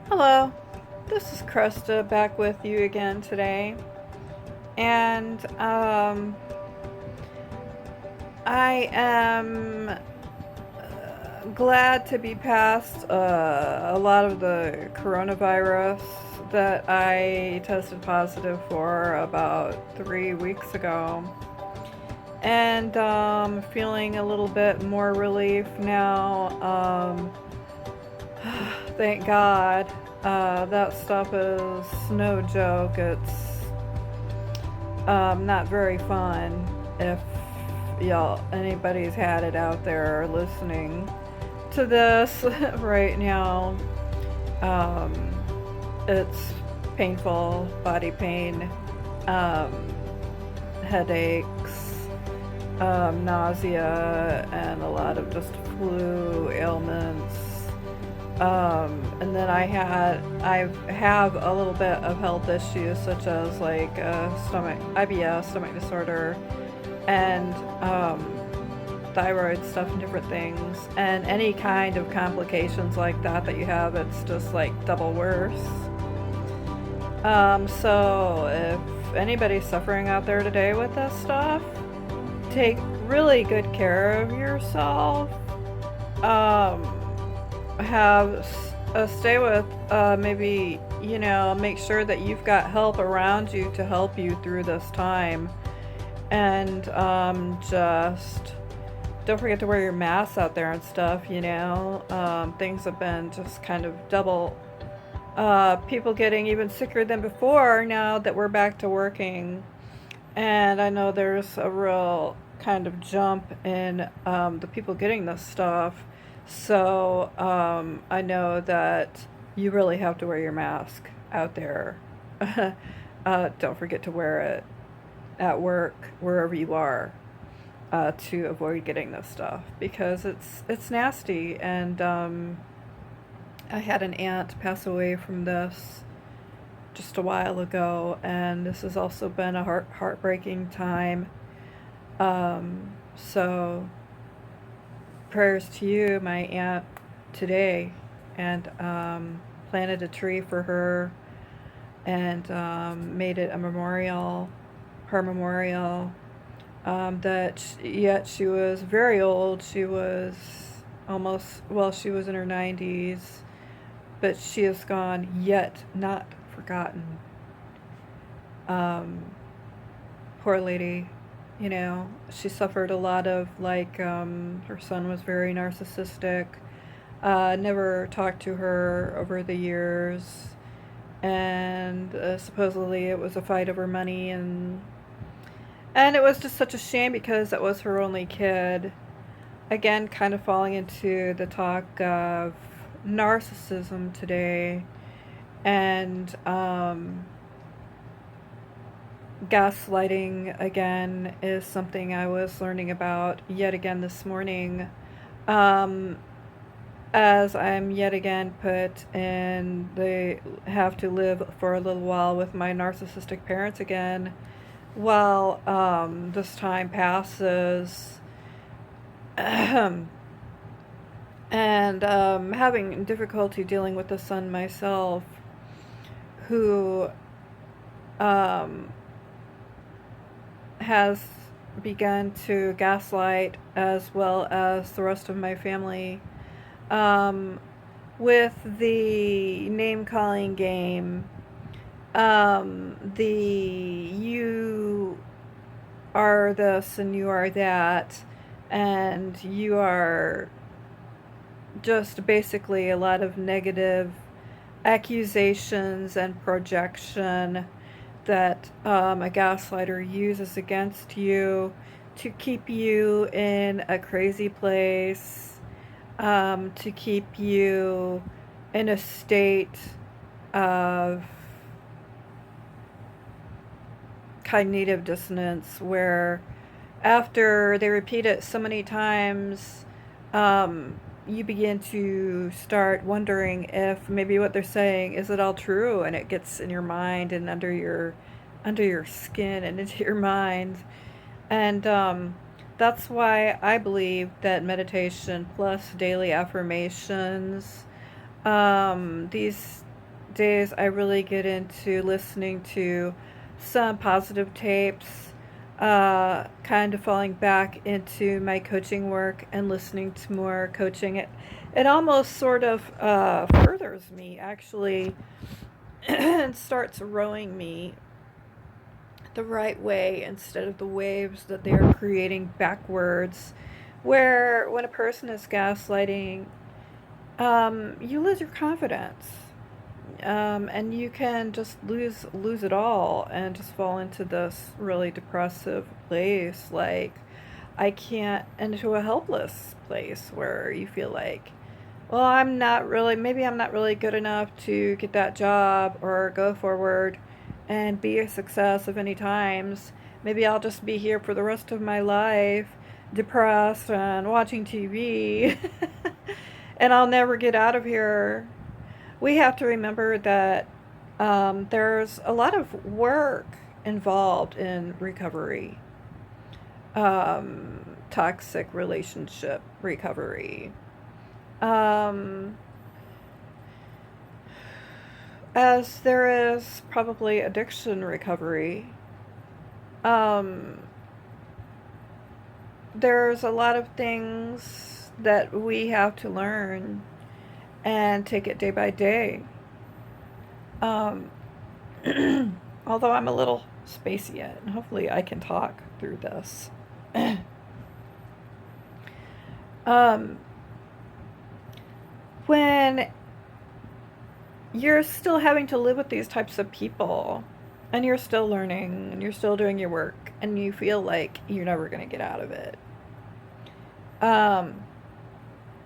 Hello, this is Krista back with you again today, and I am glad to be past a lot of the coronavirus that I tested positive for about 3 weeks ago, and feeling a little bit more relief now. Thank God. That stuff is no joke. It's not very fun if anybody's had it out there listening to this right now. Um, it's painful, body pain, um, headaches, nausea, and a lot of just flu ailments. And then I have a little bit of health issues such as like stomach IBS, stomach disorder, and thyroid stuff and different things. And any kind of complications like that you have, it's just like double worse. So if anybody's suffering out there today with this stuff, take really good care of yourself. Have stay with maybe make sure that you've got help around you to help you through this time, and just don't forget to wear your masks out there and stuff. Things have been just kind of double, people getting even sicker than before now that we're back to working. And I know there's a real kind of jump in the people getting this stuff. So I know that you really have to wear your mask out there. Don't forget to wear it at work, wherever you are, to avoid getting this stuff because it's nasty. And I had an aunt pass away from this just a while ago, and this has also been a heartbreaking time. So prayers to you, my aunt, today, and planted a tree for her, and made it a memorial, her memorial. Yet she was very old. She was she was in her 90s, but she is gone, yet not forgotten. Um, Poor lady. She suffered a lot of, like, her son was very narcissistic, never talked to her over the years, and supposedly it was a fight over money, and it was just such a shame because it was her only kid. Again, kind of falling into the talk of narcissism today, and gaslighting again is something I was learning about yet again this morning, um, as I'm yet again put in the have to live for a little while with my narcissistic parents again while this time passes. And having difficulty dealing with the son myself, who um, has begun to gaslight as well as the rest of my family, um, with the name calling game, the you are this and you are that, and you are just basically a lot of negative accusations and projection that a gaslighter uses against you to keep you in a crazy place, to keep you in a state of cognitive dissonance where after they repeat it so many times, you begin to start wondering if maybe what they're saying is it all true, and it gets in your mind and under your skin and into your mind. And that's why I believe that meditation plus daily affirmations, these days I really get into listening to some positive tapes, kind of falling back into my coaching work and listening to more coaching. It almost sort of furthers me, actually, and starts rowing me the right way instead of the waves that they are creating backwards. Where when a person is gaslighting, you lose your confidence, and you can just lose it all and just fall into this really depressive place, like I can't, into a helpless place where you feel like, well, maybe I'm not really good enough to get that job or go forward and be a success of any times. Maybe I'll just be here for the rest of my life, depressed and watching TV, and I'll never get out of here. We have to remember that there's a lot of work involved in recovery, toxic relationship recovery. Um, as there is probably addiction recovery, um, there's a lot of things that we have to learn and take it day by day. Um, although I'm a little spacey yet, and hopefully I can talk through this. um, when you're still having to live with these types of people, and you're still learning, and you're still doing your work, and you feel like you're never going to get out of it, um,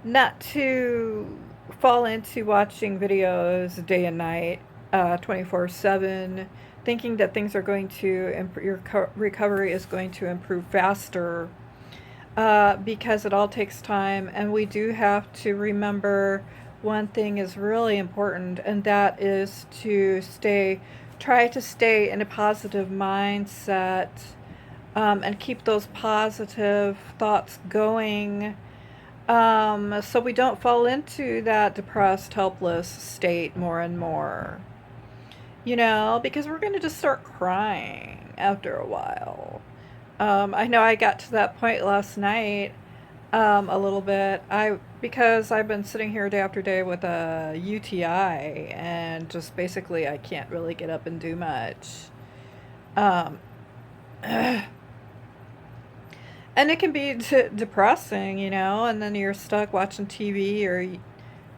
not to fall into watching videos day and night, 24/7, thinking that things are going to your recovery is going to improve faster, because it all takes time, and we do have to remember one thing is really important, and that is to try to stay in a positive mindset, and keep those positive thoughts going, so we don't fall into that depressed, helpless state more and more. Because we're going to just start crying after a while. I know I got to that point last night, a little bit. Because I've been sitting here day after day with a UTI, and just basically I can't really get up and do much. Um, and it can be depressing, and then you're stuck watching TV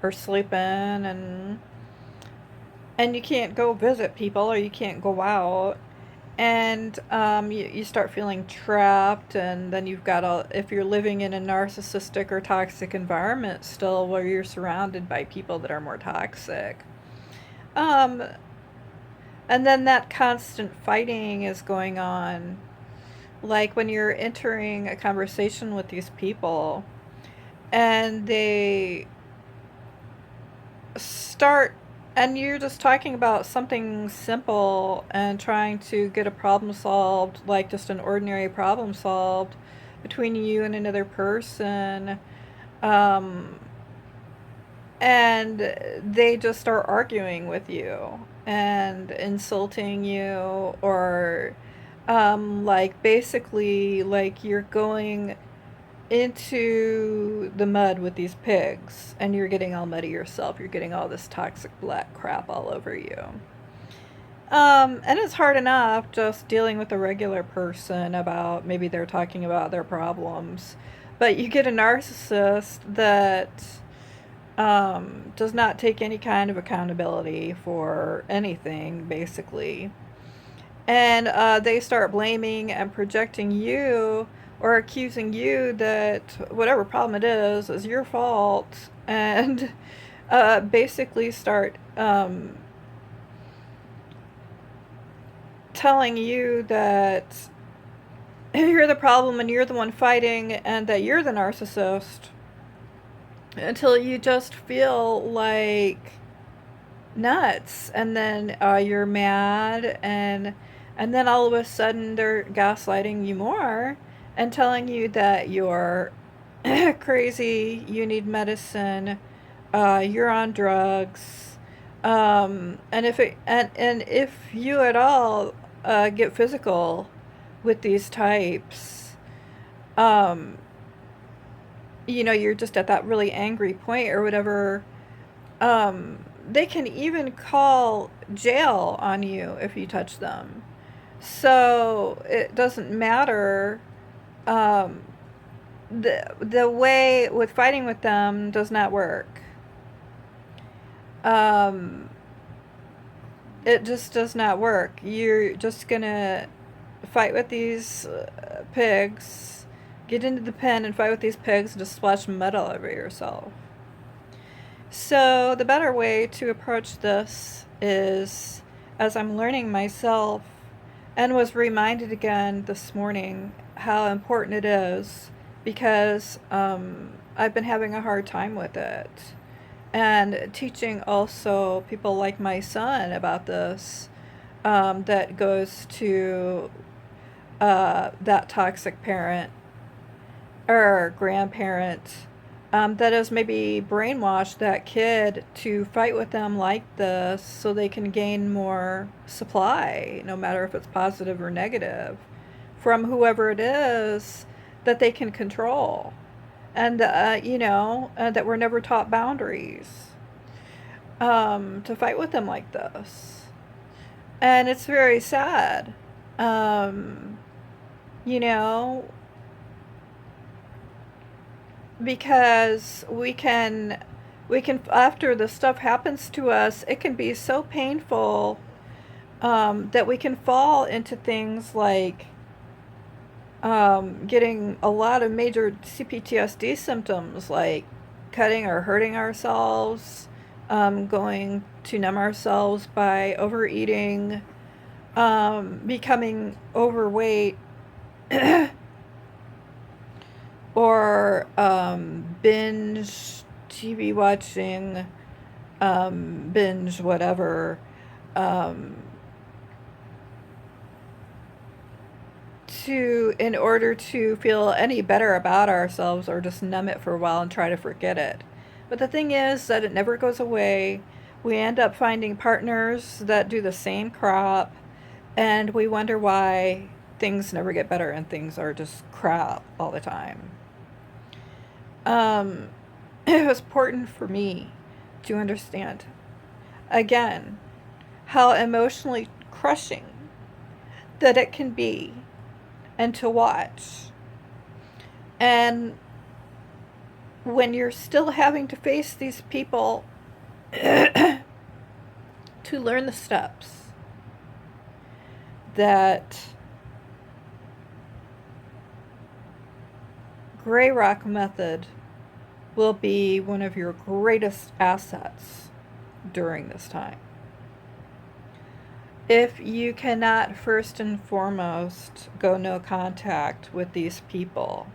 or sleeping, and you can't go visit people, or you can't go out, and you start feeling trapped, and then if you're living in a narcissistic or toxic environment still, where you're surrounded by people that are more toxic, um, and then that constant fighting is going on, like when you're entering a conversation with these people, and they start and you're just talking about something simple and trying to get a problem solved, like just an ordinary problem solved between you and another person, um, and they just start arguing with you and insulting you, or like basically like you're going into the mud with these pigs, and you're getting all muddy yourself. You're getting all this toxic black crap all over you. And it's hard enough just dealing with a regular person about maybe they're talking about their problems. But you get a narcissist that does not take any kind of accountability for anything, basically. And they start blaming and projecting you, or accusing you that whatever problem it is your fault, and basically start telling you that you're the problem and you're the one fighting, and that you're the narcissist, until you just feel like nuts, and then you're mad, and then all of a sudden they're gaslighting you more and telling you that you're crazy, you need medicine, you're on drugs, And if you at all get physical with these types, um, you're just at that really angry point or whatever, they can even call jail on you if you touch them. So it doesn't matter. Um, the way with fighting with them does not work. Um, it just does not work. You're just gonna fight with these pigs, get into the pen and fight with these pigs and just splash mud all over yourself. So the better way to approach this is, as I'm learning myself, and was reminded again this morning how important it is, because I've been having a hard time with it. And teaching also people like my son about this, that goes to that toxic parent or grandparent, that has maybe brainwashed that kid to fight with them like this so they can gain more supply, no matter if it's positive or negative, from whoever it is that they can control. And, that we're never taught boundaries, to fight with them like this. And it's very sad. Um, you know, because we can after the stuff happens to us, it can be so painful, that we can fall into things like getting a lot of major CPTSD symptoms, like cutting or hurting ourselves, going to numb ourselves by overeating, becoming overweight, or binge TV watching, binge whatever, um, in order to feel any better about ourselves, or just numb it for a while and try to forget it. But the thing is that it never goes away. We end up finding partners that do the same crap, and we wonder why things never get better and things are just crap all the time. um, it was important for me to understand, again, how emotionally crushing that it can be, and to watch. And when you're still having to face these people, to learn the steps that Greyrock method will be one of your greatest assets during this time. If you cannot first and foremost go no contact with these people,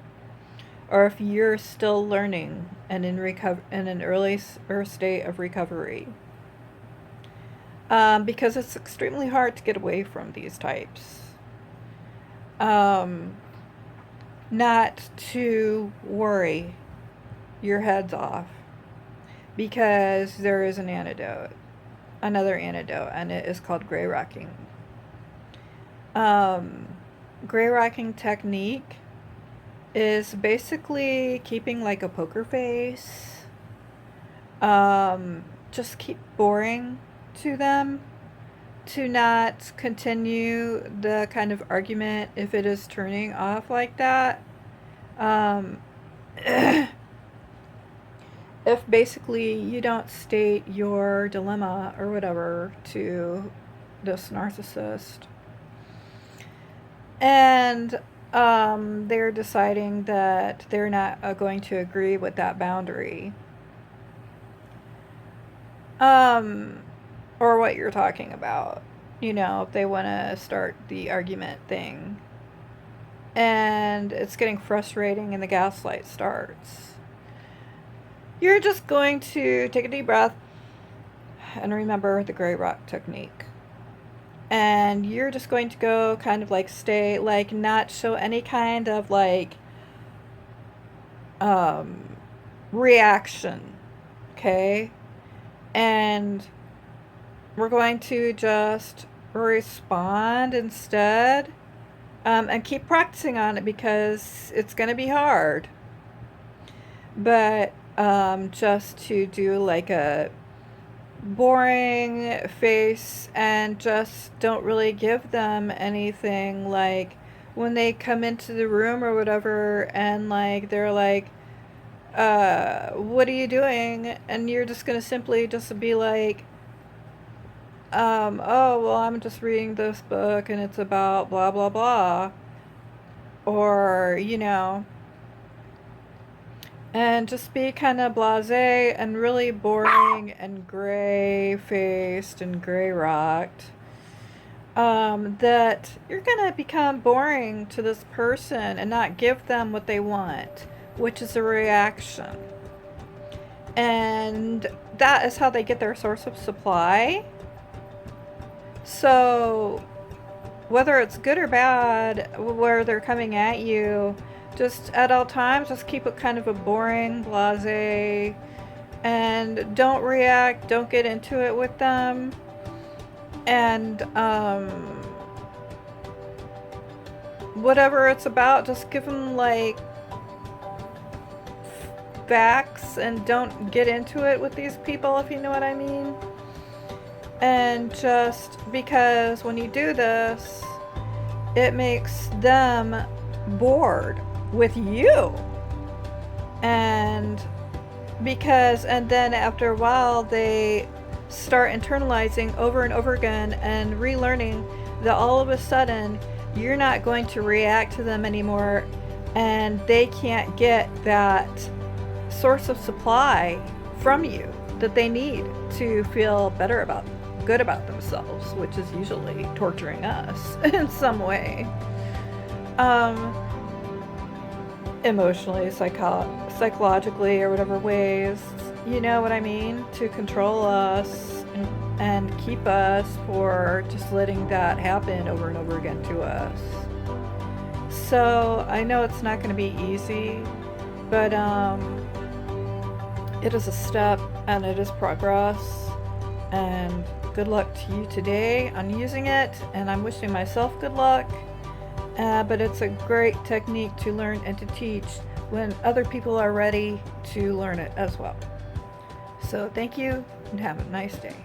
or if you're still learning and in an early state of recovery, because it's extremely hard to get away from these types, not to worry your heads off, because there is another antidote, and it is called Greyrocking. Greyrocking technique is basically keeping like a poker face. Just keep boring to them, to not continue the kind of argument if it is turning off like that. If basically you don't state your dilemma or whatever to this narcissist, and they're deciding that they're not going to agree with that boundary, um, or what you're talking about, if they want to start the argument thing, and it's getting frustrating and the gaslight starts, you're just going to take a deep breath and remember the Greyrock technique. And you're just going to go kind of like stay, like not show any kind of like reaction, okay? And we're going to just respond instead, and keep practicing on it because it's going to be hard. But just to do like a boring face and just don't really give them anything, like when they come into the room or whatever and like they're like, what are you doing? And you're just gonna simply just be like, oh well, I'm just reading this book and it's about blah blah blah, or and just be kind of blasé and really boring and gray faced and gray rocked. That you're gonna become boring to this person and not give them what they want, which is a reaction. And that is how they get their source of supply. So, whether it's good or bad, where they're coming at you, just at all times, just keep it kind of a boring, blasé, and don't react, don't get into it with them. And whatever it's about, just give them like facts and don't get into it with these people, if you know what I mean. And just because when you do this, it makes them bored with you. And then after a while, they start internalizing over and over again and relearning that all of a sudden you're not going to react to them anymore, and they can't get that source of supply from you that they need to feel good about themselves, which is usually torturing us in some way, emotionally, psychologically, or whatever ways, you know what I mean, to control us and keep us for just letting that happen over and over again to us. So I know it's not going to be easy, but it is a step and it is progress, and good luck to you today on using it, and I'm wishing myself good luck. But it's a great technique to learn and to teach when other people are ready to learn it as well. So thank you and have a nice day.